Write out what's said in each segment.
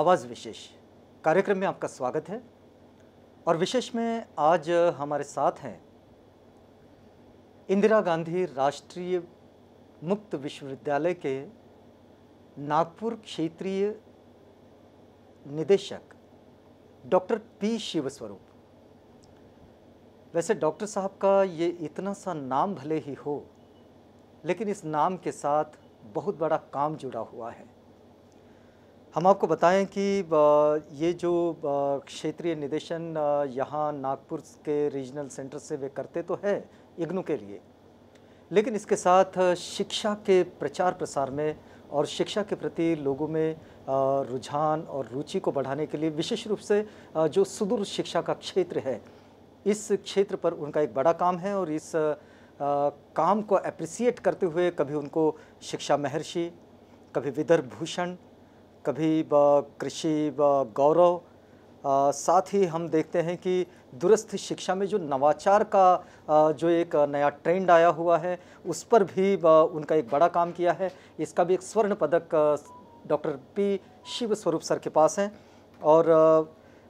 आवाज़ विशेष कार्यक्रम में आपका स्वागत है। और विशेष में आज हमारे साथ हैं इंदिरा गांधी राष्ट्रीय मुक्त विश्वविद्यालय के नागपुर क्षेत्रीय निदेशक डॉक्टर पी शिवस्वरूप। वैसे डॉक्टर साहब का ये इतना सा नाम भले ही हो, लेकिन इस नाम के साथ बहुत बड़ा काम जुड़ा हुआ है। हम आपको बताएं कि ये जो क्षेत्रीय निदेशन यहाँ नागपुर के रीजनल सेंटर से वे करते तो है इग्नू के लिए, लेकिन इसके साथ शिक्षा के प्रचार प्रसार में और शिक्षा के प्रति लोगों में रुझान और रुचि को बढ़ाने के लिए विशेष रूप से जो सुदूर शिक्षा का क्षेत्र है, इस क्षेत्र पर उनका एक बड़ा काम है। और इस काम को एप्रिसिएट करते हुए कभी उनको शिक्षा महर्षि, कभी विदर्भ भूषण, कभी कृषि गौरव, साथ ही हम देखते हैं कि दूरस्थ शिक्षा में जो नवाचार का जो एक नया ट्रेंड आया हुआ है, उस पर भी उनका एक बड़ा काम किया है। इसका भी एक स्वर्ण पदक डॉक्टर पी शिवस्वरूप सर के पास हैं और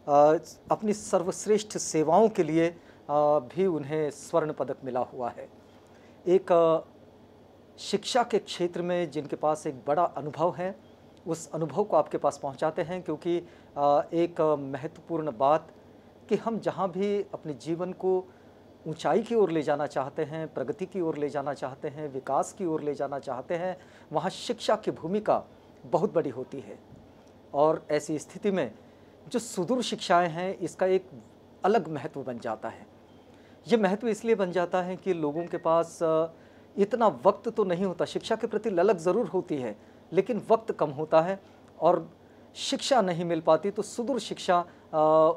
अपनी सर्वश्रेष्ठ सेवाओं के लिए भी उन्हें स्वर्ण पदक मिला हुआ है। एक शिक्षा के क्षेत्र में जिनके पास एक बड़ा अनुभव है, उस अनुभव को आपके पास पहुंचाते हैं, क्योंकि एक महत्वपूर्ण बात कि हम जहां भी अपने जीवन को ऊंचाई की ओर ले जाना चाहते हैं, प्रगति की ओर ले जाना चाहते हैं, विकास की ओर ले जाना चाहते हैं, वहां शिक्षा की भूमिका बहुत बड़ी होती है। और ऐसी स्थिति में जो सुदूर शिक्षाएं हैं, इसका एक अलग महत्व बन जाता है। ये महत्व इसलिए बन जाता है कि लोगों के पास इतना वक्त तो नहीं होता, शिक्षा के प्रति ललक ज़रूर होती है, लेकिन वक्त कम होता है और शिक्षा नहीं मिल पाती। तो सुदूर शिक्षा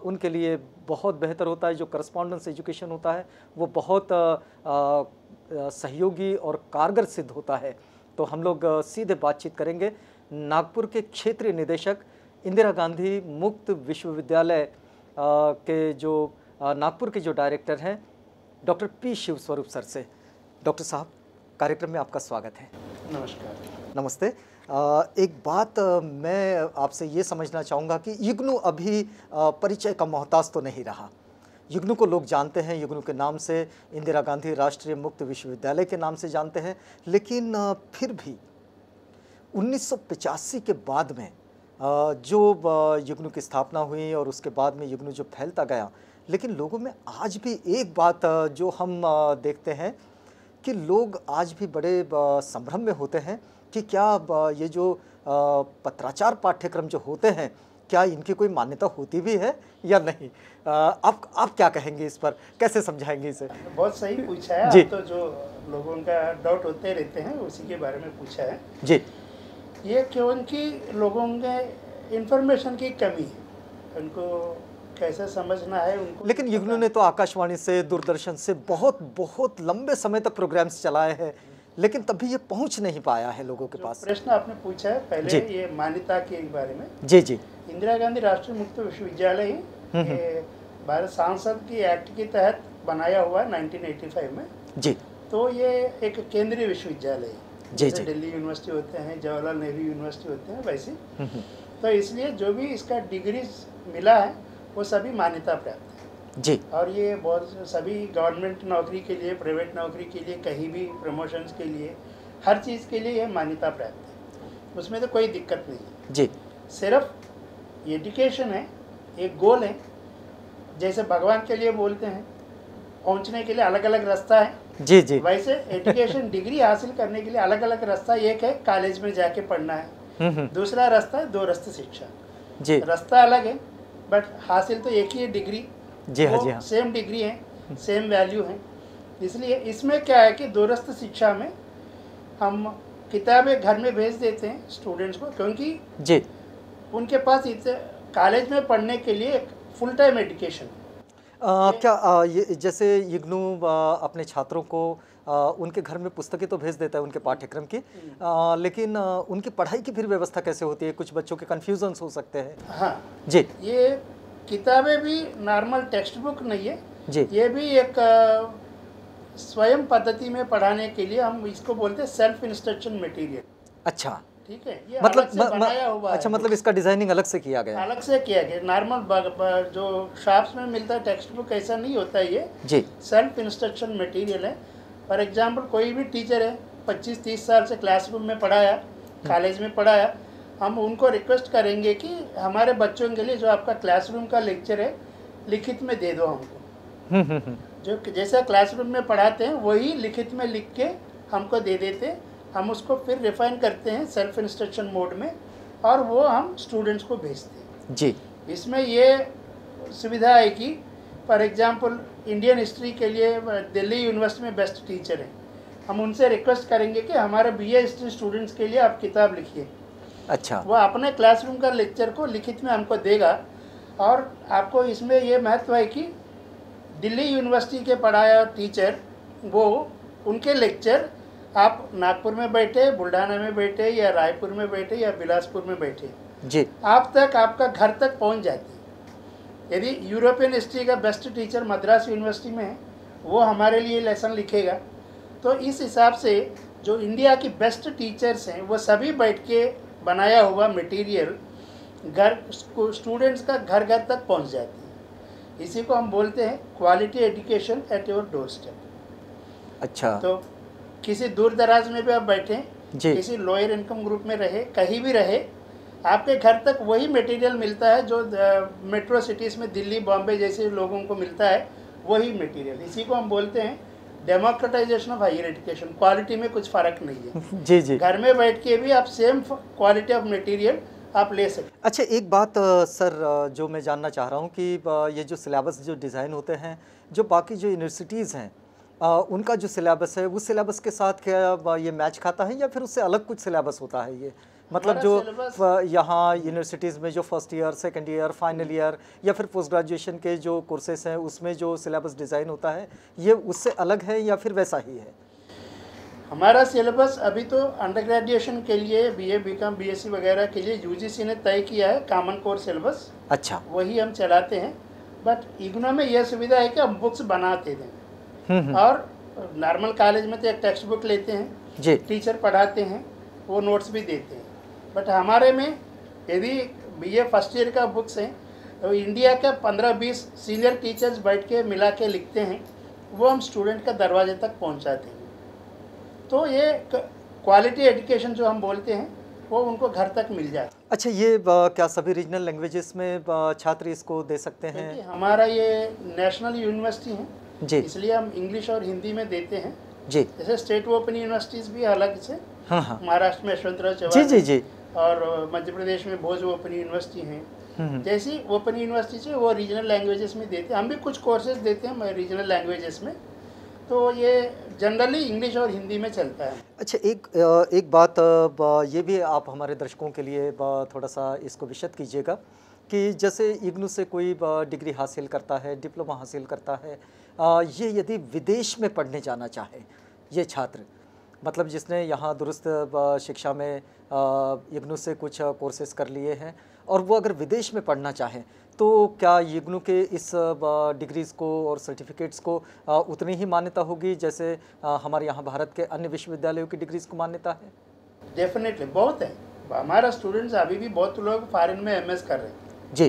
उनके लिए बहुत बेहतर होता है। जो करस्पॉन्डेंस एजुकेशन होता है वो बहुत सहयोगी और कारगर सिद्ध होता है। तो हम लोग सीधे बातचीत करेंगे नागपुर के क्षेत्रीय निदेशक, इंदिरा गांधी मुक्त विश्वविद्यालय के जो नागपुर के जो डायरेक्टर हैं डॉक्टर पी शिवस्वरूप सर से। डॉक्टर साहब, कार्यक्रम में आपका स्वागत है। नमस्कार। नमस्ते। एक बात मैं आपसे ये समझना चाहूँगा कि इग्नू अभी परिचय का मोहताज तो नहीं रहा। इग्नू को लोग जानते हैं, इग्नू के नाम से, इंदिरा गांधी राष्ट्रीय मुक्त विश्वविद्यालय के नाम से जानते हैं, लेकिन फिर भी 1985 के बाद में जो इग्नू की स्थापना हुई और उसके बाद में इग्नू जो फैलता गया, लेकिन लोगों में आज भी एक बात जो हम देखते हैं कि लोग आज भी बड़े संभ्रम में होते हैं कि क्या ये जो पत्राचार पाठ्यक्रम जो होते हैं, क्या इनकी कोई मान्यता होती भी है या नहीं? आप क्या कहेंगे इस पर, कैसे समझाएंगे इसे? बहुत सही पूछा है। जी। आप तो जो लोगों का डाउट होते रहते हैं उसी के बारे में पूछा है जी। ये क्योंकि लोगों के इंफॉर्मेशन की कमी है, उनको कैसे समझना है उनको। लेकिन इग्नू ने तो आकाशवाणी से, दूरदर्शन से बहुत बहुत लंबे समय तक प्रोग्राम्स चलाए हैं, लेकिन तभी ये पहुंच नहीं पाया है लोगों के पास। प्रश्न आपने पूछा है पहले ये मान्यता के बारे में। जी जी। इंदिरा गांधी राष्ट्रीय मुक्त विश्वविद्यालय ये भारत सांसद की एक्ट के तहत बनाया हुआ है 1985 में। जी। तो ये एक केंद्रीय विश्वविद्यालय है, जी जैसे जी। दिल्ली यूनिवर्सिटी होते हैं, जवाहरलाल नेहरू यूनिवर्सिटी होते हैं, वैसे। तो इसलिए जो भी इसका डिग्री मिला है वो सभी मान्यता प्राप्त है। जी। और ये बहुत सभी गवर्नमेंट नौकरी के लिए, प्राइवेट नौकरी के लिए, कहीं भी प्रमोशंस के लिए, हर चीज़ के लिए ये मान्यता प्राप्त है, उसमें तो कोई दिक्कत नहीं है। जी। सिर्फ एजुकेशन है, एक गोल है, जैसे भगवान के लिए बोलते हैं पहुंचने के लिए अलग अलग रास्ता है। जी जी। वैसे एजुकेशन डिग्री हासिल करने के लिए अलग अलग रास्ता। एक है कॉलेज में जाके पढ़ना है, दूसरा रास्ता है दूरस्थ शिक्षा। जी। रास्ता अलग है बट हासिल तो एक ही है, डिग्री। जी हाँ, जी हाँ। सेम डिग्री है, सेम वैल्यू है। इसलिए इसमें क्या है कि दूरस्थ शिक्षा में हम किताबें घर में भेज देते हैं स्टूडेंट्स को, क्योंकि जी उनके पास कॉलेज में पढ़ने के लिए एक फुल टाइम एजुकेशन। क्या ये जैसे इग्नू अपने छात्रों को उनके घर में पुस्तकें तो भेज देता है उनके पाठ्यक्रम की, लेकिन उनकी पढ़ाई की फिर व्यवस्था कैसे होती है? कुछ बच्चों के कन्फ्यूजन्स हो सकते हैं। हाँ जी। ये किताबें भी नॉर्मल टेक्स्ट बुक नहीं है जी। ये भी एक स्वयं पद्धति में पढ़ाने के लिए हम इसको बोलते हैं सेल्फ इंस्ट्रक्शन मटेरियल। अच्छा। ठीक है, ये मतलब अलग से बनाया हुआ अच्छा, है। मतलब इसका डिजाइनिंग अलग से किया गया है। अलग से किया गया, नॉर्मल जो शॉप्स में मिलता है टेक्स्ट बुक ऐसा नहीं होता है, ये जी सेल्फ इंस्ट्रक्शन मटेरियल है। फॉर एग्जांपल कोई भी टीचर है 25-30 साल से क्लासरूम में पढ़ाया, कॉलेज में पढ़ाया, हम उनको रिक्वेस्ट करेंगे कि हमारे बच्चों के लिए जो आपका क्लासरूम का लेक्चर है लिखित में दे दो हमको। जो जैसा क्लासरूम में पढ़ाते हैं वही लिखित में लिख के हमको दे देते हैं, हम उसको फिर रिफाइन करते हैं सेल्फ इंस्ट्रक्शन मोड में और वो हम स्टूडेंट्स को भेजते हैं जी। इसमें ये सुविधा है कि फॉर एग्जांपल इंडियन हिस्ट्री के लिए दिल्ली यूनिवर्सिटी में बेस्ट टीचर हैं, हम उनसे रिक्वेस्ट करेंगे कि हमारे बीए हिस्ट्री स्टूडेंट्स के लिए आप किताब लिखिए। अच्छा, वो अपने क्लासरूम का लेक्चर को लिखित में हमको देगा। और आपको इसमें ये महत्व है कि दिल्ली यूनिवर्सिटी के पढ़ाया टीचर वो उनके लेक्चर आप नागपुर में बैठे, बुल्ढाना में बैठे या रायपुर में बैठे या बिलासपुर में बैठे जी, आप तक आपका घर तक पहुंच जाती है। यदि यूरोपियन हिस्ट्री का बेस्ट टीचर मद्रास यूनिवर्सिटी में है, वो हमारे लिए लेसन लिखेगा। तो इस हिसाब से जो इंडिया की बेस्ट टीचर्स हैं वो सभी बैठ के बनाया हुआ मटेरियल घर स्टूडेंट्स का घर घर तक पहुंच जाती है। इसी को हम बोलते हैं quality education at your door step. अच्छा, तो किसी दूर दराज में भी आप बैठें, जी, किसी लोअर इनकम ग्रुप में रहे, कहीं भी रहे, आपके घर तक वही मटेरियल मिलता है जो मेट्रो सिटीज़ में दिल्ली बॉम्बे जैसे लोगों को मिलता है, वही मटेरियल। इसी को हम बोलते हैं democratization of higher education. Quality में कुछ फ़र्क नहीं है। जी, जी। घर में बैठ के भी आप सेम क्वालिटी ऑफ मटेरियल आप ले सकते। अच्छा, एक बात सर जो मैं जानना चाह रहा हूँ कि ये जो सिलेबस जो डिज़ाइन होते हैं, जो बाकी जो यूनिवर्सिटीज़ हैं उनका जो सिलेबस है उस सिलेबस के साथ क्या ये मैच खाता है या फिर उससे अलग कुछ सिलेबस होता है? ये मतलब जो यहाँ यूनिवर्सिटीज़ में जो first year, second year, final year या फिर पोस्ट ग्रेजुएशन के जो कोर्सेस हैं उसमें जो सिलेबस डिज़ाइन होता है ये उससे अलग है या फिर वैसा ही है? हमारा सिलेबस अभी तो अंडर ग्रेजुएशन के लिए बीए, बीकॉम, बीएससी वगैरह के लिए यूजीसी ने तय किया है कॉमन कोर सिलेबस। अच्छा, वही हम चलाते हैं। बट इग्नू में यह सुविधा है कि हम बुक्स बनाते हैं और नॉर्मल कॉलेज में तो एक टेक्स्ट बुक लेते हैं जी, टीचर पढ़ाते हैं, वो नोट्स भी देते हैं। बट हमारे में यदि बीए फर्स्ट ईयर का बुक्स हैं तो इंडिया के 15-20 सीनियर टीचर्स बैठ के मिला के लिखते हैं, वो हम स्टूडेंट का दरवाजे तक पहुंचाते हैं। तो ये क्वालिटी एजुकेशन जो हम बोलते हैं वो उनको घर तक मिल जाए। अच्छा, ये क्या सभी रीजनल लैंग्वेजेस में छात्र इसको दे सकते हैं? क्योंकि हमारा ये नेशनल यूनिवर्सिटी है जी, इसलिए हम इंग्लिश और हिंदी में देते हैं। जी, जैसे स्टेट ओपन यूनिवर्सिटीज़ भी अलग से, हाँ, हाँ, महाराष्ट्र में यशवंतराव जी, चव्हाण जी, जी, और मध्य प्रदेश में भोज ओपन यूनिवर्सिटी हैं। जैसी ओपन यूनिवर्सिटी से वो रीजनल लैंग्वेजेस में देते हैं, हम भी कुछ कोर्सेज देते हैं रीजनल लैंग्वेजेस में। तो ये जनरली इंग्लिश और हिंदी में चलता है। अच्छा, एक बात ये भी आप हमारे दर्शकों के लिए थोड़ा सा इसको विशद कीजिएगा कि जैसे इग्नू से कोई डिग्री हासिल करता है, डिप्लोमा हासिल करता है, ये यदि विदेश में पढ़ने जाना चाहे ये छात्र, मतलब जिसने यहाँ दुरुस्त शिक्षा में इग्नू से कुछ कोर्सेज कर लिए हैं और वो अगर विदेश में पढ़ना चाहे तो क्या इग्नू के इस डिग्रीज़ को और सर्टिफिकेट्स को उतनी ही मान्यता होगी जैसे हमारे यहाँ भारत के अन्य विश्वविद्यालयों की डिग्रीज़ को मान्यता है? डेफिनेटली बहुत है। हमारा स्टूडेंट्स अभी भी बहुत लोग फॉरेन में एमएस कर रहे हैं जी,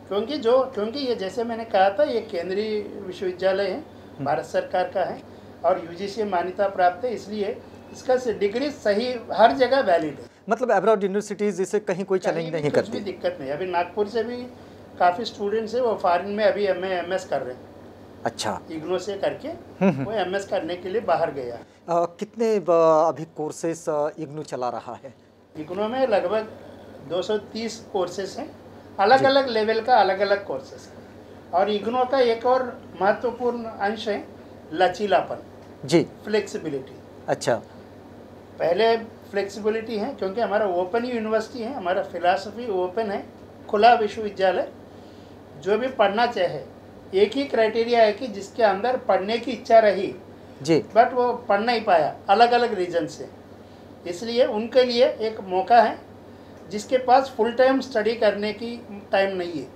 क्योंकि ये जैसे मैंने कहा था ये केंद्रीय विश्वविद्यालय है, भारत सरकार का है और यूजीसी मान्यता प्राप्त है, इसलिए इसका डिग्री सही हर जगह वैलिड है। मतलब अब्रॉड यूनिवर्सिटीज़ इसे कहीं कोई चैलेंज नहीं करती? कुछ भी दिक्कत नहीं। अभी नागपुर से भी काफ़ी स्टूडेंट्स है वो फॉरेन में अभी एमएस कर रहे हैं। अच्छा, इग्नू से करके वो एमएस करने के लिए बाहर गया। कितने अभी कोर्सेस इग्नू चला रहा है? इग्नू में लगभग 230 कोर्सेस हैं, अलग अलग लेवल का अलग अलग कोर्सेस है। और इग्नू का एक और महत्वपूर्ण अंश है लचीलापन जी, फ्लेक्सिबिलिटी। अच्छा, पहले फ्लेक्सिबिलिटी है क्योंकि हमारा ओपन यूनिवर्सिटी है, हमारा फिलॉसफी ओपन है, खुला विश्वविद्यालय। जो भी पढ़ना चाहे एक ही क्राइटेरिया है कि जिसके अंदर पढ़ने की इच्छा रही जी, बट वो पढ़ नहीं पाया अलग अलग रीजन से, इसलिए उनके लिए एक मौका है। जिसके पास फुल टाइम स्टडी करने की टाइम नहीं है,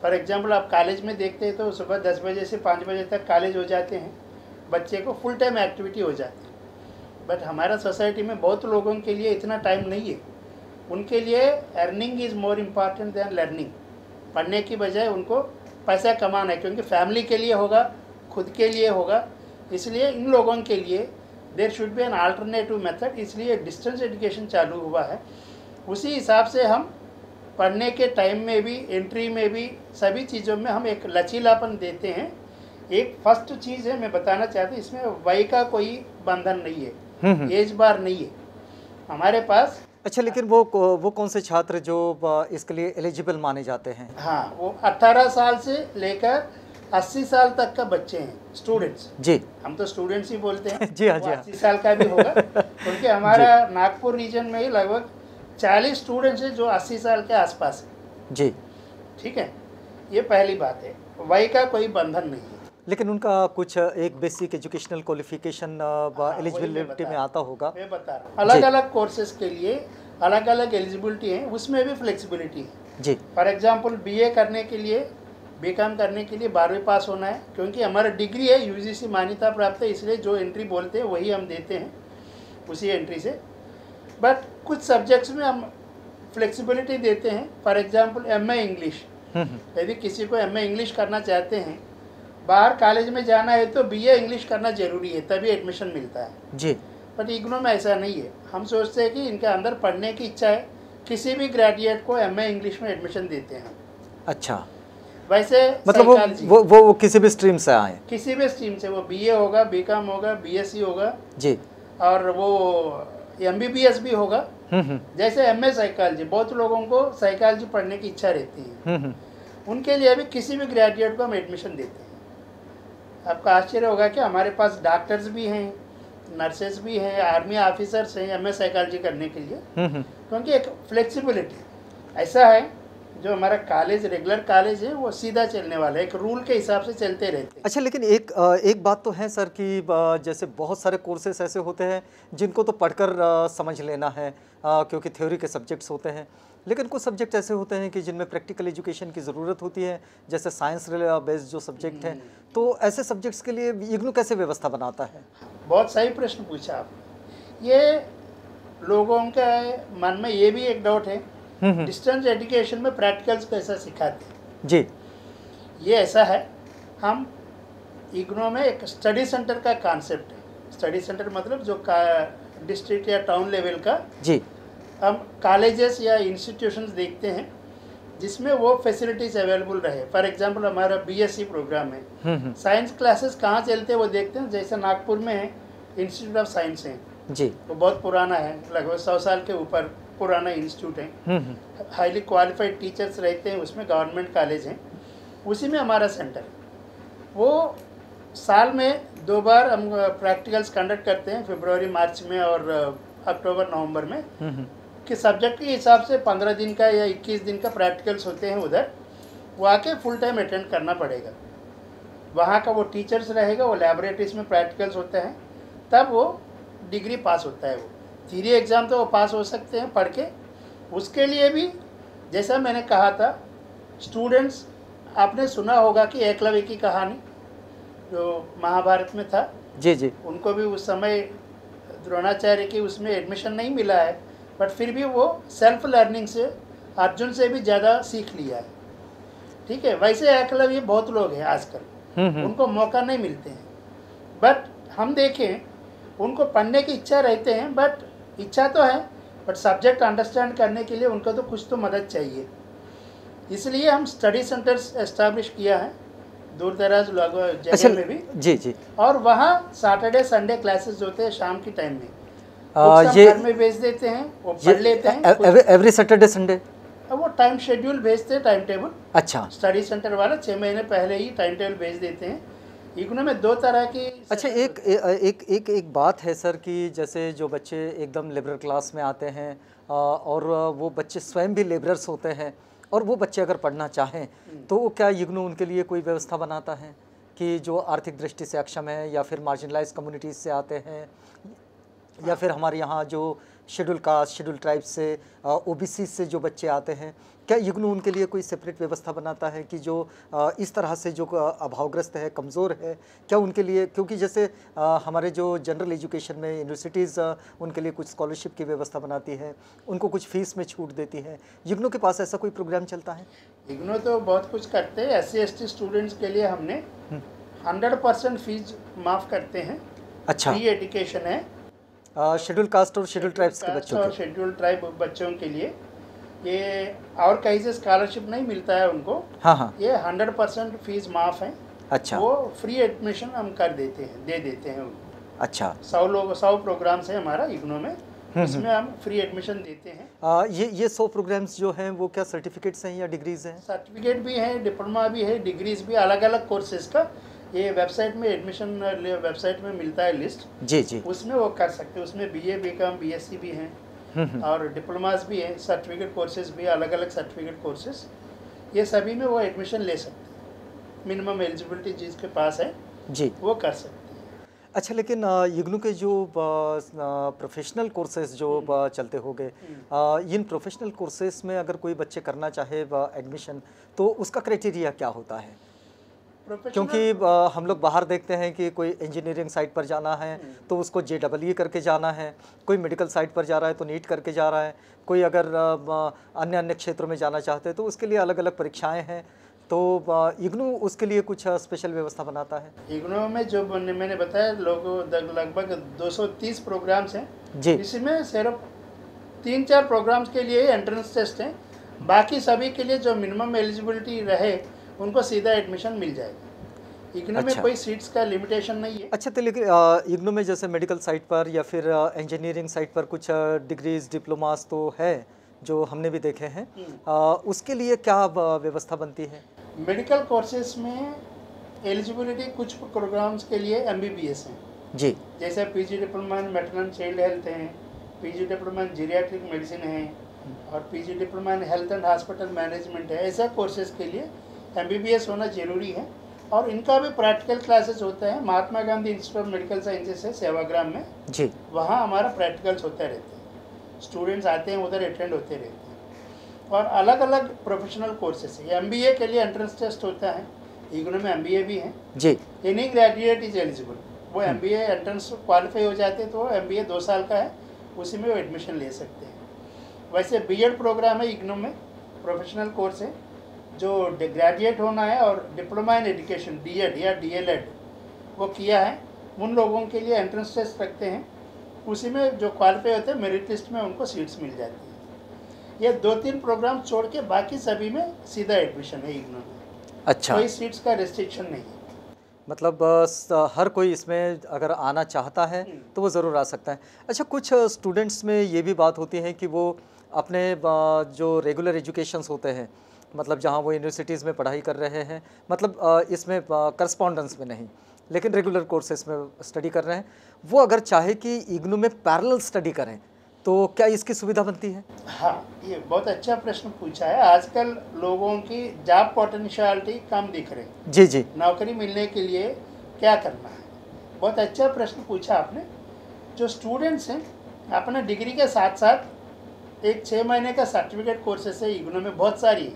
फॉर एग्जांपल आप कॉलेज में देखते हैं तो सुबह 10 बजे से 5 बजे तक कॉलेज हो जाते हैं, बच्चे को फुल टाइम एक्टिविटी हो जाती है। बट हमारा सोसाइटी में बहुत लोगों के लिए इतना टाइम नहीं है उनके लिए earning is more important than learning. पढ़ने की बजाय उनको पैसा कमाना है, क्योंकि फैमिली के लिए होगा, खुद के लिए होगा। इसलिए इन लोगों के लिए there should be an alternative method, इसलिए डिस्टेंस एजुकेशन चालू हुआ है। उसी हिसाब से हम पढ़ने के टाइम में भी, एंट्री में भी, सभी चीज़ों में हम एक लचीलापन देते हैं। एक फर्स्ट चीज़ है, मैं बताना चाहता हूँ, इसमें वय का कोई बंधन नहीं है, एज बार नहीं है हमारे पास। अच्छा, लेकिन वो कौन से छात्र जो इसके लिए एलिजिबल माने जाते हैं? हाँ, वो 18 साल से लेकर 80 साल तक का बच्चे हैं, स्टूडेंट्स। जी, हम तो स्टूडेंट्स ही बोलते हैं। जी हाँ, वो जी हाँ। 80 साल का भी होगा, क्योंकि हमारा नागपुर रीजन में ही लगभग 40 स्टूडेंट्स हैं जो 80 साल के आसपास हैं। जी, ठीक है, ये पहली बात है, वय का कोई बंधन नहीं है। लेकिन उनका कुछ एक बेसिक एजुकेशनल क्वालिफिकेशन एलिजिबिलिटी में आता होगा। मैं बता रहा हूँ, अलग अलग कोर्सेज के लिए अलग अलग एलिजिबिलिटी है, उसमें भी फ्लेक्सिबिलिटी है। जी, फॉर एग्जांपल बीए करने के लिए, बीकॉम करने के लिए 12वीं पास होना है, क्योंकि हमारा डिग्री है, यूजीसी मान्यता प्राप्त है, इसलिए जो एंट्री बोलते हैं वही हम देते हैं, उसी एंट्री से। बट कुछ सब्जेक्ट्स में हम फ्लेक्सिबिलिटी देते हैं। फॉर एग्जांपल एमए इंग्लिश, यदि किसी को एमए इंग्लिश करना चाहते हैं, बाहर कॉलेज में जाना है तो बीए इंग्लिश करना जरूरी है, तभी एडमिशन मिलता है जी। बट इग्नू में ऐसा नहीं है। हम सोचते हैं कि इनके अंदर पढ़ने की इच्छा है, किसी भी ग्रेजुएट को एमए इंग्लिश में एडमिशन देते हैं। अच्छा, वैसे मतलब वो किसी भी स्ट्रीम से आए? किसी भी स्ट्रीम से, वो बीए होगा, बीकॉम होगा, बीएससी होगा जी, और वो एमबीबीएस भी होगा। जैसे एमए साइकोलॉजी, बहुत लोगों को साइकोलॉजी पढ़ने की इच्छा रहती है, उनके लिए भी किसी भी ग्रेजुएट को हम एडमिशन देते हैं। आपका आश्चर्य होगा कि हमारे पास डॉक्टर्स भी हैं, नर्सेस भी हैं, आर्मी ऑफिसर्स हैं एमए साइकोलॉजी करने के लिए, क्योंकि एक फ्लेक्सिबिलिटी ऐसा है। जो हमारा कॉलेज, रेगुलर कॉलेज है, वो सीधा चलने वाला है, एक रूल के हिसाब से चलते रहते हैं। अच्छा, लेकिन एक बात तो है सर कि जैसे बहुत सारे कोर्सेस ऐसे होते हैं जिनको तो पढ़कर समझ लेना है, क्योंकि थ्योरी के सब्जेक्ट्स होते हैं, लेकिन कुछ सब्जेक्ट ऐसे होते हैं कि जिनमें प्रैक्टिकल एजुकेशन की ज़रूरत होती है, जैसे साइंस बेस्ड जो सब्जेक्ट हैं, तो ऐसे सब्जेक्ट्स के लिए इग्नू कैसे व्यवस्था बनाता है? बहुत सही प्रश्न पूछा आपने। ये लोगों के मन में ये भी एक डाउट है, डिस्टेंस एजुकेशन में प्रैक्टिकल्स कैसा सिखाते हैं? जी, ये ऐसा है, हम इग्नू में एक स्टडी सेंटर का कॉन्सेप्ट है। स्टडी सेंटर मतलब जो डिस्ट्रिक्ट या टाउन लेवल का, जी, हम कॉलेजेस या इंस्टीट्यूशंस देखते हैं जिसमें वो फैसिलिटीज अवेलेबल रहे। फॉर एग्जांपल हमारा बीएससी प्रोग्राम है, साइंस क्लासेस कहाँ चलते हैं वो देखते हैं। जैसे नागपुर में है इंस्टीट्यूट ऑफ साइंस है जी, वो बहुत पुराना है, लगभग 100 साल के ऊपर पुराना इंस्टीट्यूट है, हाईली क्वालिफाइड टीचर्स रहते हैं, उसमें गवर्नमेंट कॉलेज हैं, उसी में हमारा सेंटर है। वो साल में 2 बार हम प्रैक्टिकल्स कंडक्ट करते हैं, फरवरी मार्च में और अक्टूबर नवंबर में, कि सब्जेक्ट के हिसाब से 15 दिन का या 21 दिन का प्रैक्टिकल्स होते हैं। उधर वो आके फुल टाइम अटेंड करना पड़ेगा, वहाँ का वो टीचर्स रहेगा, वो लैबोरेटरीज में प्रैक्टिकल्स होते हैं, तब वो डिग्री पास होता है। वो थ्योरी एग्ज़ाम तो वो पास हो सकते हैं पढ़ के। उसके लिए भी जैसा मैंने कहा था, स्टूडेंट्स, आपने सुना होगा कि एकलव्य की कहानी जो महाभारत में था, जी, जी, उनको भी उस समय द्रोणाचार्य की उसमें एडमिशन नहीं मिला है, बट फिर भी वो सेल्फ लर्निंग से अर्जुन से भी ज़्यादा सीख लिया है। ठीक है, वैसे एकलव्य बहुत लोग हैं आजकल, उनको मौका नहीं मिलते हैं, बट हम देखें उनको पढ़ने की इच्छा रहते हैं, बट इच्छा तो है, बट सब्जेक्ट अंडरस्टैंड करने के लिए उनको तो कुछ तो मदद चाहिए। इसलिए हम स्टडी सेंटर्स एस्टैब्लिश किया है दूर दराज जगह में भी। जी, जी, और वहाँ सैटरडे संडे क्लासेस होते हैं शाम की टाइम में, ये घर में भेज देते हैं, वो पढ़ लेते हैं। एवरी सैटरडे संडे वो टाइम शेड्यूल भेजते हैं, टाइम टेबल। अच्छा, स्टडी सेंटर वाला 6 महीने पहले ही टाइम टेबल भेज देते हैं। इग्नू में 2 तरह की। अच्छा, एक बात है सर कि जैसे जो बच्चे एकदम लिबरल क्लास में आते हैं और वो बच्चे स्वयं भी लेबरर्स होते हैं, और वो बच्चे अगर पढ़ना चाहें तो क्या इग्नू उनके लिए कोई व्यवस्था बनाता है कि जो आर्थिक दृष्टि से अक्षम है, या फिर मार्जिनलाइज कम्युनिटीज़ से आते हैं, या फिर हमारे यहाँ जो शेड्यूल कास्ट, शेड्यूल ट्राइब से, ओबीसी से जो बच्चे आते हैं, क्या इग्नू उनके लिए कोई सेपरेट व्यवस्था बनाता है कि जो इस तरह से जो अभावग्रस्त है, कमज़ोर है, क्या उनके लिए, क्योंकि जैसे हमारे जो जनरल एजुकेशन में यूनिवर्सिटीज़ उनके लिए कुछ स्कॉलरशिप की व्यवस्था बनाती है, उनको कुछ फ़ीस में छूट देती है, इग्नू के पास ऐसा कोई प्रोग्राम चलता है? इग्नू तो बहुत कुछ करते हैं। SC/ST स्टूडेंट्स के लिए हमने 100% फीस माफ़ करते हैं। अच्छा, फ्री एजुकेशन है शेड्यूल कास्ट और शेड्यूल ट्राइब्स के बच्चों और के? शेड्यूल ट्राइब बच्चों के लिए। ये और कहीं से स्कॉलरशिप नहीं मिलता है उनको। हाँ हाँ, ये 100% फीस माफ़ है। अच्छा वो फ्री एडमिशन हम कर देते हैं, दे देते हैं उनको। अच्छा। 100 प्रोग्राम्स है हमारा इग्नू में, उसमें हम फ्री एडमिशन देते हैं। ये 100 प्रोग्राम्स जो हैं वो क्या सर्टिफिकेट्स हैं या डिग्रीज़ हैं? सर्टिफिकेट भी है, डिप्लोमा भी है, डिग्रीज भी, अलग अलग कोर्सेज का। ये वेबसाइट में एडमिशन वेबसाइट में मिलता है लिस्ट, जी जी। उसमें वो कर सकते हैं। उसमें BA BCom BSc भी हैं और डिप्लोमास भी हैं, सर्टिफिकेट कोर्सेज भी, अलग अलग सर्टिफिकेट कोर्सेज, ये सभी में वो एडमिशन ले सकते हैं। मिनिमम एलिजिबिलिटी जिसके पास है जी, वो कर सकते हैं। अच्छा। लेकिन इग्नू के जो प्रोफेशनल कोर्सेज जो चलते होंगे, इन प्रोफेशनल कोर्सेज में अगर कोई बच्चे करना चाहे एडमिशन, तो उसका क्राइटेरिया क्या होता है? क्योंकि हम लोग बाहर देखते हैं कि कोई इंजीनियरिंग साइट पर जाना है तो उसको JEE करके जाना है, कोई मेडिकल साइट पर जा रहा है तो नीट करके जा रहा है, कोई अगर अन्य अन्य क्षेत्रों में जाना चाहते हैं तो उसके लिए अलग अलग परीक्षाएं हैं। तो इग्नू उसके लिए कुछ स्पेशल व्यवस्था बनाता है? इग्नू में जो मैंने बताया, लगभग 230 प्रोग्राम्स हैं जी, इसमें सिर्फ 3-4 प्रोग्राम्स के लिए एंट्रेंस टेस्ट हैं। बाकी सभी के लिए जो मिनिमम एलिजिबिलिटी रहे उनको सीधा एडमिशन मिल जाएगा। इग्नू में अच्छा। कोई सीट्स का लिमिटेशन नहीं है। अच्छा, तो लेकिन इग्नू में जैसे मेडिकल साइट पर या फिर इंजीनियरिंग साइट पर कुछ डिग्रीज डिप्लोमास तो है जो हमने भी देखे हैं, उसके लिए क्या व्यवस्था बनती है? मेडिकल कोर्सेज में एलिजिबिलिटी कुछ प्रोग्राम्स के लिए MBBS हैं जी, जैसे PG diploma in maternal child health हैं, PG diploma in geriatric medicine है और PG diploma in health and hospital management है। ऐसे कोर्सेज के लिए MBBS होना जरूरी है और इनका भी प्रैक्टिकल क्लासेस होता है। Mahatma Gandhi institute of medical sciences है सेवाग्राम में जी, वहाँ हमारा प्रैक्टिकल्स होते रहते हैं, स्टूडेंट्स आते हैं उधर अटेंड होते रहते हैं। और अलग अलग प्रोफेशनल कोर्सेस है। MBA के लिए एंट्रेंस टेस्ट होता है, इग्नू में MBA भी है जी, एनी ग्रेजुएट इज एलिजिबल। वो MBA एंट्रेंस क्वालिफाई हो जाते हैं तो MBA 2 साल का है, उसी में वो एडमिशन ले सकते हैं। वैसे B.Ed प्रोग्राम है इग्नू में, प्रोफेशनल कोर्स है जो ग्रेजुएट होना है और डिप्लोमा इन एजुकेशन D.Ed या DLED वो किया है, उन लोगों के लिए एंट्रेंस टेस्ट रखते हैं, उसी में जो क्वालिफाई होते हैं मेरिट लिस्ट में उनको सीट्स मिल जाती है। ये 2-3 प्रोग्राम छोड़ के बाकी सभी में सीधा एडमिशन है इग्नू में। अच्छा। कोई सीट्स का रिस्ट्रिक्शन नहीं है। मतलब हर कोई इसमें अगर आना चाहता है तो वो ज़रूर आ सकता है। अच्छा, कुछ स्टूडेंट्स में ये भी बात होती है कि वो अपने जो रेगुलर एजुकेशंस होते हैं, मतलब जहाँ वो यूनिवर्सिटीज़ में पढ़ाई कर रहे हैं, मतलब इसमें करस्पॉन्डेंस में नहीं लेकिन रेगुलर कोर्सेज में स्टडी कर रहे हैं, वो अगर चाहे कि इग्नू में पैरेलल स्टडी करें तो क्या इसकी सुविधा बनती है? हाँ, ये बहुत अच्छा प्रश्न पूछा है। आजकल लोगों की जॉब पोटेंशियलिटी कम दिख रही, जी जी, नौकरी मिलने के लिए क्या करना है। बहुत अच्छा प्रश्न पूछा आपने। जो स्टूडेंट्स हैं अपने डिग्री के साथ साथ एक 6 महीने का सर्टिफिकेट कोर्सेस है इग्नू में, बहुत सारी है,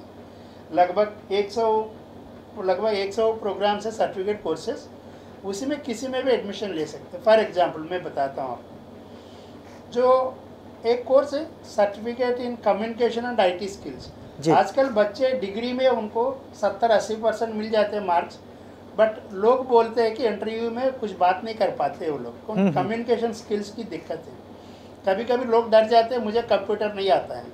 लगभग 100 प्रोग्राम से सर्टिफिकेट कोर्सेस, उसी में किसी में भी एडमिशन ले सकते हैं। फॉर एग्जांपल मैं बताता हूँ आपको, जो एक कोर्स है certificate in communication and IT skills. आजकल बच्चे डिग्री में उनको 70-80% मिल जाते हैं मार्क्स, बट लोग बोलते हैं कि इंटरव्यू में कुछ बात नहीं कर पाते वो लोग, कम्युनिकेशन स्किल्स की दिक्कत है। कभी कभी लोग डर जाते हैं मुझे कंप्यूटर नहीं आता है,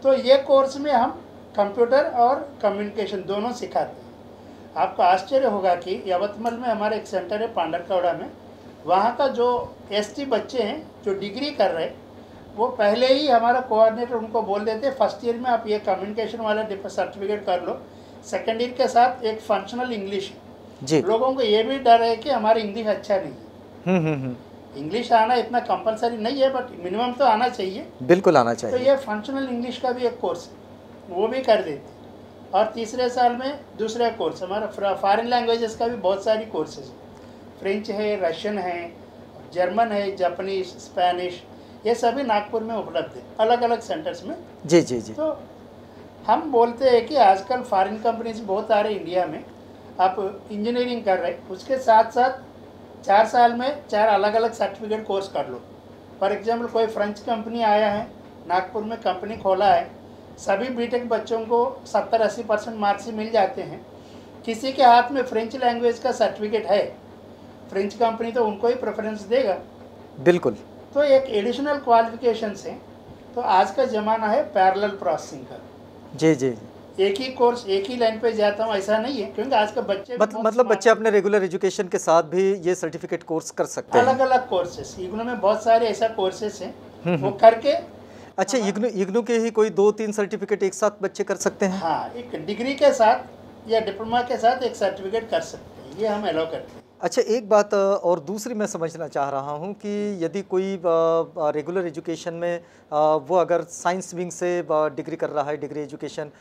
तो ये कोर्स में हम कंप्यूटर और कम्युनिकेशन दोनों सिखाते हैं। आपको आश्चर्य होगा कि यवतमल में हमारा एक सेंटर है पांडरकौड़ा में, वहाँ का जो ST बच्चे हैं जो डिग्री कर रहे हैं, वो पहले ही हमारा कोऑर्डिनेटर उनको बोल देते हैं फर्स्ट ईयर में आप ये कम्युनिकेशन वाला सर्टिफिकेट कर लो, सेकेंड ईयर के साथ एक फंक्शनल इंग्लिश जी। लोगों को ये भी डर है कि हमारा इंग्लिश अच्छा नहीं है। इंग्लिश आना इतना कंपलसरी नहीं है, बट मिनिमम तो आना चाहिए, बिल्कुल आना चाहिए। तो ये फंक्शनल इंग्लिश का भी एक कोर्स है, वो भी कर देते हैं। और तीसरे साल में दूसरा कोर्स हमारा फॉरेन लैंग्वेजेस का भी बहुत सारी कोर्सेज है, फ्रेंच है, रशियन है, जर्मन है, जापानीज, स्पेनिश, ये सभी नागपुर में उपलब्ध है, अलग अलग सेंटर्स में। जी जी जी। तो हम बोलते हैं कि आजकल फॉरेन कंपनीज बहुत आ रही इंडिया में, आप इंजीनियरिंग कर रहे, उसके साथ साथ 4 साल में 4 अलग अलग सर्टिफिकेट कोर्स कर लो। फॉर एग्जांपल कोई फ्रेंच कंपनी आया है, नागपुर में कंपनी खोला है, सभी बीटेक बच्चों को 70-80% मार्क्स ही मिल जाते हैं। किसी के हाथ में फ्रेंच लैंग्वेज का सर्टिफिकेट है, फ्रेंच कंपनी तो उनको ही प्रेफरेंस देगा। बिल्कुल। तो एक एडिशनल क्वालिफिकेशंस है। तो आज का ज़माना है पैरेलल प्रोसेसिंग का। जी जी। एक ही कोर्स एक ही लाइन पे जाता हूँ ऐसा नहीं है, क्योंकि आज के बच्चे मतलब बच्चे अपने रेगुलर एजुकेशन के साथ भी ये सर्टिफिकेट कोर्स कर सकते हैं। अलग अलग कोर्सेस, इग्नू में बहुत सारे ऐसा कोर्सेस हैं, वो करके। अच्छा, इग्नू के ही कोई 2-3 सर्टिफिकेट एक साथ बच्चे कर सकते हैं? हाँ, एक डिग्री के साथ या डिप्लोमा के साथ एक सर्टिफिकेट कर सकते हैं, ये हम अलाउ करते हैं। अच्छा, एक बात और दूसरी मैं समझना चाह रहा हूँ कि यदि कोई रेगुलर एजुकेशन में वो अगर साइंस विंग से डिग्री कर रहा है, डिग्री एजुकेशन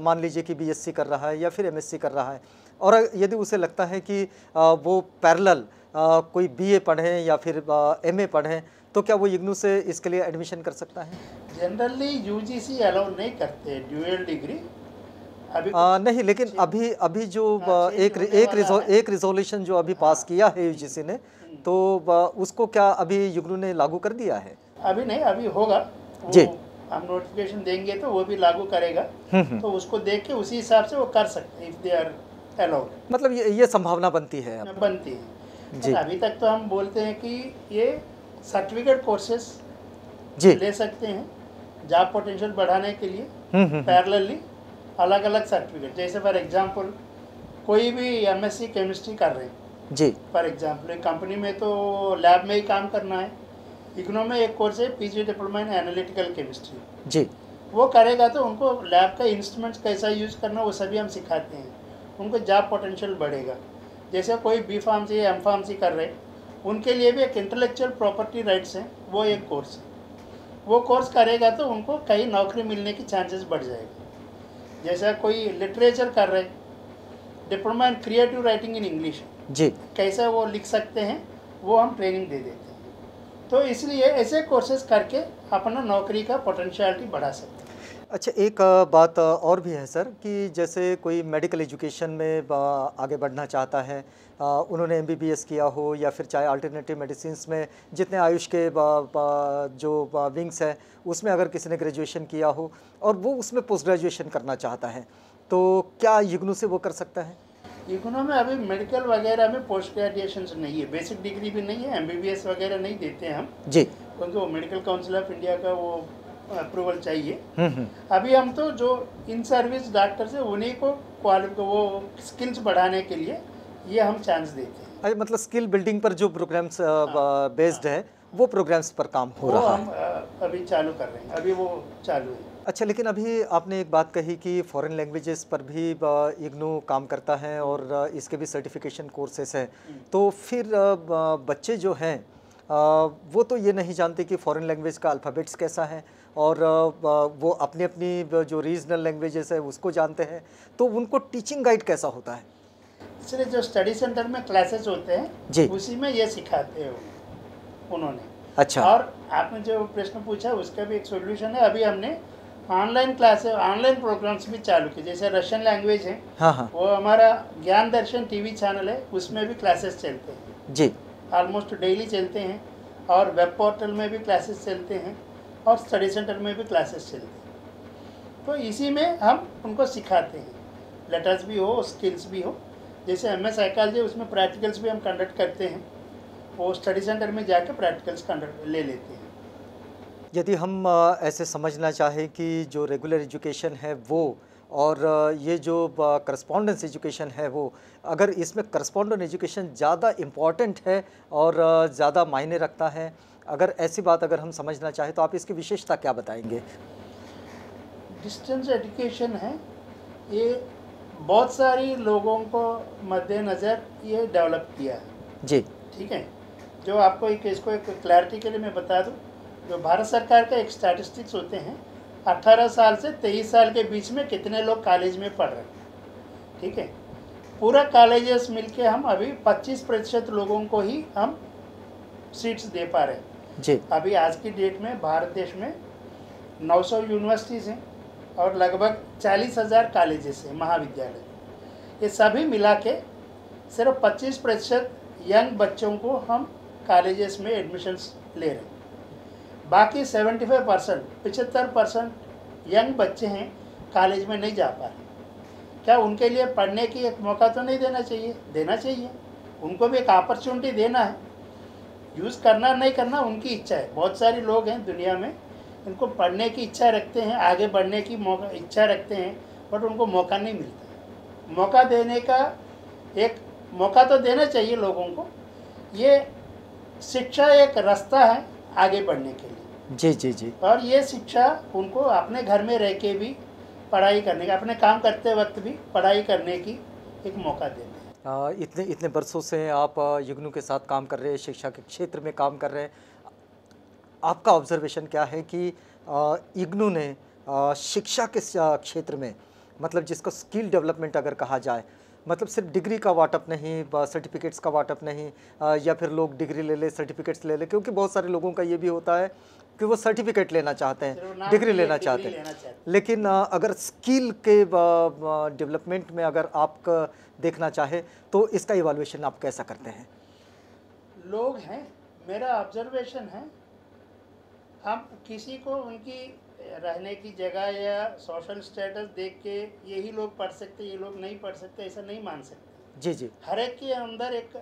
मान लीजिए कि बीएससी कर रहा है या फिर एमएससी कर रहा है, और यदि उसे लगता है कि वो पैरेलल कोई बीए पढ़ें या फिर एमए पढ़ें, तो क्या वो इग्नू से इसके लिए एडमिशन कर सकता है? जनरली यूजीसी अलाउ नहीं करते ड्यूअल डिग्री अभी। नहीं, लेकिन अभी जो एक रिजोल्यूशन जो अभी पास किया है यूजीसी ने, तो उसको क्या अभी इग्नू ने लागू कर दिया है? अभी नहीं, अभी होगा जी। हम नोटिफिकेशन देंगे तो वो भी लागू करेगा, तो उसको देख के उसी हिसाब से वो कर सकते हैं, इफ दे आर अलाउड। मतलब ये संभावना बनती है अब? बनती है जी। अभी तक तो हम बोलते हैं कि ये सर्टिफिकेट कोर्सेस जी ले सकते हैं जॉब पोटेंशियल बढ़ाने के लिए, पैरेलली अलग अलग सर्टिफिकेट। जैसे फॉर एग्जांपल कोई भी एमएससी केमिस्ट्री कर रहे हैं जी, फॉर एग्जांपल, एक कंपनी में तो लैब में ही काम करना है, इग्नू में एक कोर्स है PG diploma in analytical chemistry जी। वो करेगा तो उनको लैब का इंस्ट्रूमेंट्स कैसा यूज़ करना वो सभी हम सिखाते हैं, उनको जॉब पोटेंशियल बढ़ेगा। जैसे कोई बी फार्मेसी या एम फार्मेसी कर रहे, उनके लिए भी एक इंटेलेक्चुअल प्रॉपर्टी राइट्स हैं, वो एक कोर्स है। वो कोर्स करेगा तो उनको कहीं नौकरी मिलने की चांसेस बढ़ जाएगी। जैसा कोई लिटरेचर कर रहे, diploma in creative writing in English जी, कैसे वो लिख सकते हैं, वो हम ट्रेनिंग दे देते हैं। तो इसलिए ऐसे कोर्सेज करके अपना नौकरी का पोटेंशियलिटी बढ़ा सकते हैं। अच्छा, एक बात और भी है सर कि जैसे कोई मेडिकल एजुकेशन में आगे बढ़ना चाहता है, उन्होंने एमबीबीएस किया हो या फिर चाहे अल्टरनेटिव मेडिसिन्स में जितने आयुष के जो विंग्स हैं उसमें अगर किसी ने ग्रेजुएशन किया हो और वो उसमें पोस्ट ग्रेजुएशन करना चाहता है, तो क्या इग्नू से वो कर सकता है? इग्नू में अभी मेडिकल वगैरह में पोस्ट ग्रेजुएशन नहीं है, बेसिक डिग्री भी नहीं है, एमबीबीएस वगैरह नहीं देते हैं हम जी, क्योंकि वो मेडिकल काउंसिल ऑफ इंडिया का वो अप्रूवल चाहिए। अभी हम तो जो इन सर्विस डॉक्टर्स हैं उन्हीं को वो स्किल्स बढ़ाने के लिए ये हम चांस देते हैं। अरे मतलब स्किल बिल्डिंग पर जो प्रोग्राम्स बेस्ड है वो प्रोग्राम्स पर काम हो रहा है। हम अभी चालू कर रहे हैं, अभी वो चालू है। अच्छा, लेकिन अभी आपने एक बात कही कि फॉरेन लैंग्वेजेस पर भी इग्नू काम करता है और इसके भी सर्टिफिकेशन कोर्सेस हैं, तो फिर बच्चे जो हैं वो तो ये नहीं जानते कि फॉरेन लैंग्वेज का अल्फ़ाबेट्स कैसा है और वो अपनी अपनी जो रीजनल लैंग्वेजेस है उसको जानते हैं, तो उनको टीचिंग गाइड कैसा होता है? इसलिए जो स्टडी सेंटर में क्लासेस होते हैं जी, उसी में ये सिखाते हैं उन्होंने। अच्छा, और आपने जो प्रश्न पूछा उसका भी एक सोल्यूशन है। अभी हमने ऑनलाइन क्लासेस, ऑनलाइन प्रोग्राम्स भी चालू किए, जैसे रशियन लैंग्वेज है, हाँ हाँ वो हमारा ज्ञान दर्शन टीवी चैनल है, उसमें भी क्लासेस चलते हैं जी, ऑलमोस्ट डेली चलते हैं, और वेब पोर्टल में भी क्लासेस चलते हैं और स्टडी सेंटर में भी क्लासेस चलते हैं। तो इसी में हम उनको सिखाते हैं, लेटर्स भी हो, स्किल्स भी हो। जैसे एमएस साइकोलॉजी उसमें प्रैक्टिकल्स भी हम कंडक्ट करते हैं, वो स्टडी सेंटर में जाकर प्रैक्टिकल्स कंडक्ट ले लेते हैं। यदि हम ऐसे समझना चाहें कि जो रेगुलर एजुकेशन है वो और ये जो करस्पॉन्डेंस एजुकेशन है वो, अगर इसमें करस्पॉन्डेंस एजुकेशन ज़्यादा इम्पॉर्टेंट है और ज़्यादा मायने रखता है, अगर ऐसी बात अगर हम समझना चाहें तो आप इसकी विशेषता क्या बताएंगे? डिस्टेंस एजुकेशन है, ये बहुत सारी लोगों को मद्देनज़र ये डेवलप किया है जी, ठीक है। जो आपको इसको एक क्लैरिटी के लिए मैं बता दूं, जो भारत सरकार का एक स्टैटिस्टिक्स होते हैं, 18 साल से 23 साल के बीच में कितने लोग कॉलेज में पढ़ रहे हैं, ठीक है। पूरा कॉलेजेस मिलके हम अभी 25% लोगों को ही हम सीट्स दे पा रहे हैं। जी। अभी आज की डेट में भारत देश में 900 यूनिवर्सिटीज़ हैं और लगभग 40,000 कॉलेजेस हैं, महाविद्यालय। ये सभी मिला के सिर्फ 25% यंग बच्चों को हम कॉलेजेस में एडमिशन्स ले रहे हैं। बाकी 75% 75% यंग बच्चे हैं कॉलेज में नहीं जा पा रहे। क्या उनके लिए पढ़ने की एक मौका तो नहीं देना चाहिए? देना चाहिए, उनको भी एक अपॉर्चुनिटी देना है। यूज़ करना नहीं करना उनकी इच्छा है। बहुत सारे लोग हैं दुनिया में, इनको पढ़ने की इच्छा रखते हैं, आगे बढ़ने की इच्छा रखते हैं, बट उनको मौका नहीं मिलता। मौका देने का एक मौका तो देना चाहिए लोगों को। ये शिक्षा एक रास्ता है आगे बढ़ने के लिए। जी जी जी। और ये शिक्षा उनको अपने घर में रह के भी पढ़ाई करने का, अपने काम करते वक्त भी पढ़ाई करने की एक मौका देते हैं। इतने इतने बरसों से आप इग्नू के साथ काम कर रहे हैं, शिक्षा के क्षेत्र में काम कर रहे हैं। आपका ऑब्जर्वेशन क्या है कि इग्नू ने शिक्षा के क्षेत्र में, मतलब जिसको स्किल डेवलपमेंट अगर कहा जाए, मतलब सिर्फ डिग्री का वाटअप नहीं, सर्टिफिकेट्स का वाटअप नहीं, या फिर लोग डिग्री ले ले सर्टिफिकेट्स ले ले, क्योंकि बहुत सारे लोगों का ये भी होता है कि वो सर्टिफिकेट लेना चाहते हैं, डिग्री लेना चाहते हैं, लेकिन अगर स्किल के डेवलपमेंट में अगर आप देखना चाहे तो इसका इवैल्यूएशन आप कैसा करते हैं? लोग हैं, मेरा ऑब्जर्वेशन है, हम किसी को उनकी रहने की जगह या सोशल स्टेटस देख के यही लोग पढ़ सकते, ये लोग नहीं पढ़ सकते, ऐसा नहीं मान सकते। जी जी। हर एक के अंदर एक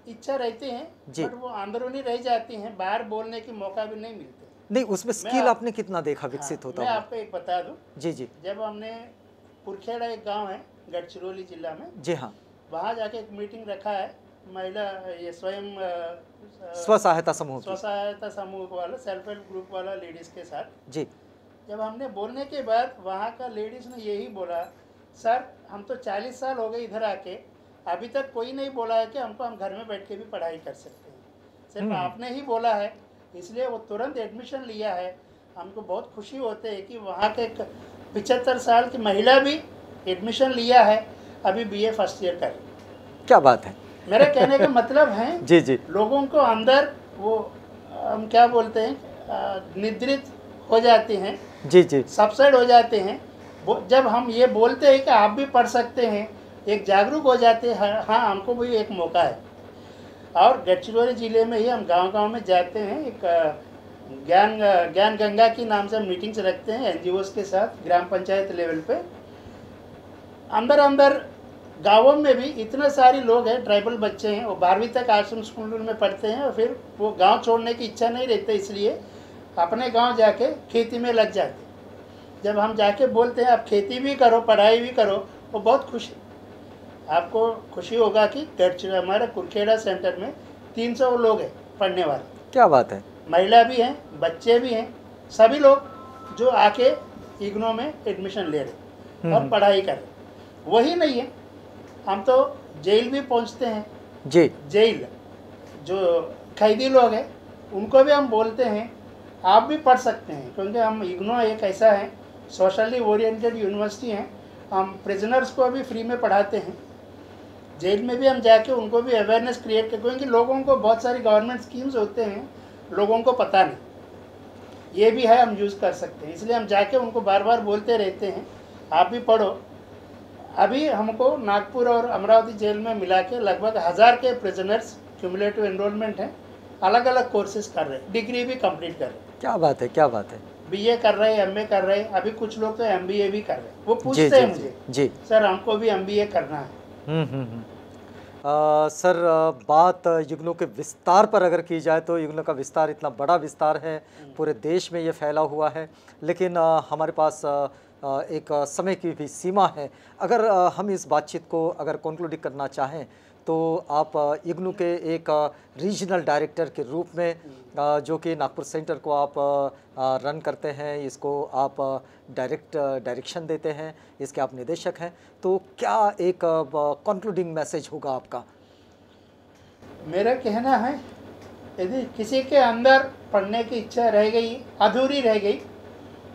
इच्छा रहती है, बट वो अंदरूनी रह जाती हैं, बाहर बोलने की मौका भी नहीं मिलते। नहीं, उसमें स्किल आपने कितना देखा विकसित होता मैं आपको एक बता दूं। जी जी। जब हमने पुरखेड़ा, एक गांव है गढ़चिरौली जिला में, जी हाँ, वहाँ जाके एक मीटिंग रखा है महिला, ये स्वयं स्व सहायता समूह वाला, सेल्फ हेल्प ग्रुप वाला लेडीज़ के साथ। जी। जब हमने बोलने के बाद वहाँ का लेडीज़ ने यही बोला, सर हम तो 40 साल हो गए इधर आके, अभी तक कोई नहीं बोला है कि हम घर में बैठ के भी पढ़ाई कर सकते हैं, सिर्फ आपने ही बोला है, इसलिए वो तुरंत एडमिशन लिया है। हमको बहुत खुशी होते है कि वहाँ के 75 साल की महिला भी एडमिशन लिया है, अभी BA फर्स्ट ईयर कर। क्या बात है। मेरा कहने का मतलब है जी जी, लोगों को अंदर वो हम क्या बोलते हैं, निद्रित हो जाते हैं, जी जी, सबसाइड हो जाते हैं। जब हम ये बोलते हैं कि आप भी पढ़ सकते हैं, एक जागरूक हो जाते हैं, हाँ हमको भी एक मौका है। और गढ़चिरौली ज़िले में ही हम गांव-गांव में जाते हैं, एक ज्ञान गंगा की नाम से मीटिंग्स रखते हैं NGOs के साथ, ग्राम पंचायत लेवल पे। अंदर गाँवों में भी इतने सारे लोग हैं, ट्राइबल बच्चे हैं, वो 12वीं तक आश्रम स्कूल में पढ़ते हैं और फिर वो गांव छोड़ने की इच्छा नहीं रहती, इसलिए अपने गांव जाके खेती में लग जाते। जब हम जाके बोलते हैं आप खेती भी करो, पढ़ाई भी करो, वो बहुत खुश है। आपको खुशी होगा कि हमारे कुरखेड़ा सेंटर में 300 लोग हैं पढ़ने वाले। क्या बात है। महिला भी हैं, बच्चे भी हैं, सभी लोग जो आके इग्नू में एडमिशन ले रहे और पढ़ाई कर रहे। वही नहीं है, हम तो जेल भी पहुंचते हैं। जी। जेल जो कैदी लोग हैं उनको भी हम बोलते हैं आप भी पढ़ सकते हैं, क्योंकि हम इग्नू एक ऐसा है सोशली ओरिएंटेड यूनिवर्सिटी है, हम प्रिजनर्स को भी फ्री में पढ़ाते हैं। जेल में भी हम जाके उनको भी अवेयरनेस क्रिएट कर, क्योंकि लोगों को बहुत सारी गवर्नमेंट स्कीम्स होते हैं, लोगों को पता नहीं, ये भी है हम यूज़ कर सकते हैं, इसलिए हम जाके उनको बार बार बोलते रहते हैं आप भी पढ़ो। अभी हमको नागपुर और अमरावती जेल में मिला के लगभग 1000 के प्रिजनर्स क्यूमुलेटिव एनरोलमेंट हैं, अलग अलग कोर्सेज कर रहे हैं, डिग्री भी कंप्लीट कर रहे हैं। क्या बात है, क्या बात है। BA कर रहे हैं, MA कर रहे हैं, अभी कुछ लोग तो MBA भी कर रहे हैं। वो पूछते हैं मुझे, जी सर हमको भी MBA करना है। सर बात इग्नू के विस्तार पर अगर की जाए तो इग्नू का विस्तार इतना बड़ा विस्तार है, पूरे देश में ये फैला हुआ है, लेकिन हमारे पास एक समय की भी सीमा है। अगर हम इस बातचीत को अगर कंक्लूड करना चाहें तो आप इग्नू के एक रीजनल डायरेक्टर के रूप में, जो कि नागपुर सेंटर को आप रन करते हैं, इसको आप डायरेक्शन देते हैं, इसके आप निदेशक हैं, तो क्या एक कंक्लूडिंग मैसेज होगा आपका? मेरा कहना है यदि किसी के अंदर पढ़ने की इच्छा रह गई, अधूरी रह गई,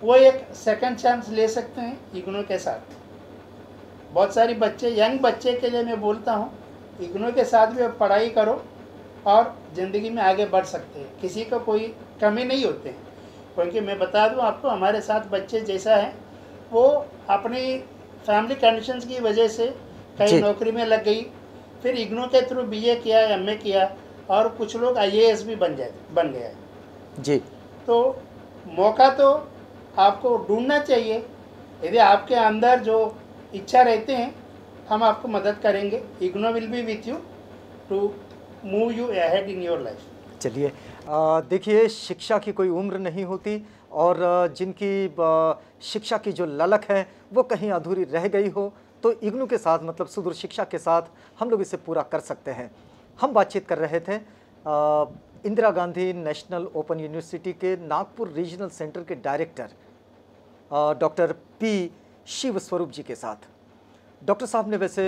वो एक सेकंड चांस ले सकते हैं इग्नू के साथ। बहुत सारी बच्चे, यंग बच्चे के लिए मैं बोलता हूँ इग्नू के साथ भी पढ़ाई करो, और ज़िंदगी में आगे बढ़ सकते हैं। किसी को कोई कमी नहीं होते हैं, क्योंकि मैं बता दूं आपको, हमारे साथ बच्चे जैसा है वो अपनी फैमिली कंडीशंस की वजह से कहीं नौकरी में लग गई, फिर इग्नू के थ्रू बीए किया, एमए किया, और कुछ लोग आईएएस भी बन गए जी। तो मौका तो आपको ढूंढना चाहिए। यदि आपके अंदर जो इच्छा रहते हैं, हम आपको मदद करेंगे। IGNOU will be with you to move you ahead in your life. चलिए, देखिए, शिक्षा की कोई उम्र नहीं होती, और जिनकी शिक्षा की जो ललक है वो कहीं अधूरी रह गई हो, तो इग्नू के साथ, मतलब सुदूर शिक्षा के साथ, हम लोग इसे पूरा कर सकते हैं। हम बातचीत कर रहे थे Indira Gandhi national open university के नागपुर रीजनल सेंटर के डायरेक्टर डॉक्टर पी शिव स्वरूप जी के साथ। डॉक्टर साहब ने वैसे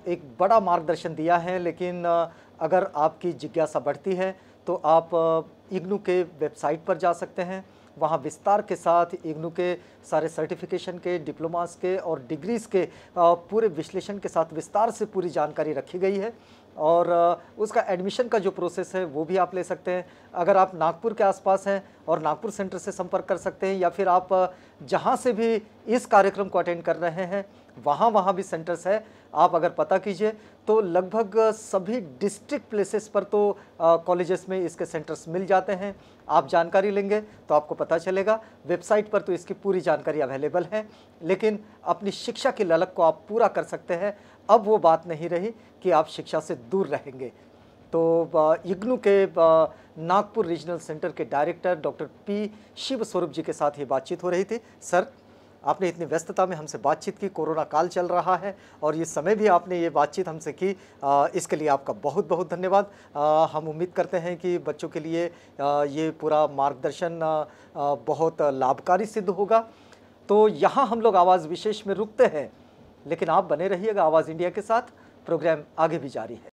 एक बड़ा मार्गदर्शन दिया है, लेकिन अगर आपकी जिज्ञासा बढ़ती है तो आप इग्नू के वेबसाइट पर जा सकते हैं। वहाँ विस्तार के साथ इग्नू के सारे सर्टिफिकेशन के, डिप्लोमास के और डिग्रीज़ के पूरे विश्लेषण के साथ विस्तार से पूरी जानकारी रखी गई है, और उसका एडमिशन का जो प्रोसेस है वो भी आप ले सकते हैं। अगर आप नागपुर के आसपास हैं और नागपुर सेंटर से संपर्क कर सकते हैं, या फिर आप जहां से भी इस कार्यक्रम को अटेंड कर रहे हैं वहाँ भी सेंटर्स है, आप अगर पता कीजिए तो लगभग सभी डिस्ट्रिक्ट प्लेसेस पर तो कॉलेजेस में इसके सेंटर्स मिल जाते हैं। आप जानकारी लेंगे तो आपको पता चलेगा। वेबसाइट पर तो इसकी पूरी जानकारी अवेलेबल है, लेकिन अपनी शिक्षा की ललक को आप पूरा कर सकते हैं। अब वो बात नहीं रही कि आप शिक्षा से दूर रहेंगे। तो इग्नू के नागपुर रीजनल सेंटर के डायरेक्टर डॉक्टर पी शिव स्वरूप जी के साथ ये बातचीत हो रही थी। सर, आपने इतनी व्यस्तता में हमसे बातचीत की, कोरोना काल चल रहा है और ये समय भी आपने ये बातचीत हमसे की, इसके लिए आपका बहुत बहुत धन्यवाद। हम उम्मीद करते हैं कि बच्चों के लिए ये पूरा मार्गदर्शन बहुत लाभकारी सिद्ध होगा। तो यहाँ हम लोग आवाज़ विशेष में रुकते हैं, लेकिन आप बने रहिएगा आवाज़ इंडिया के साथ। प्रोग्राम आगे भी जारी है।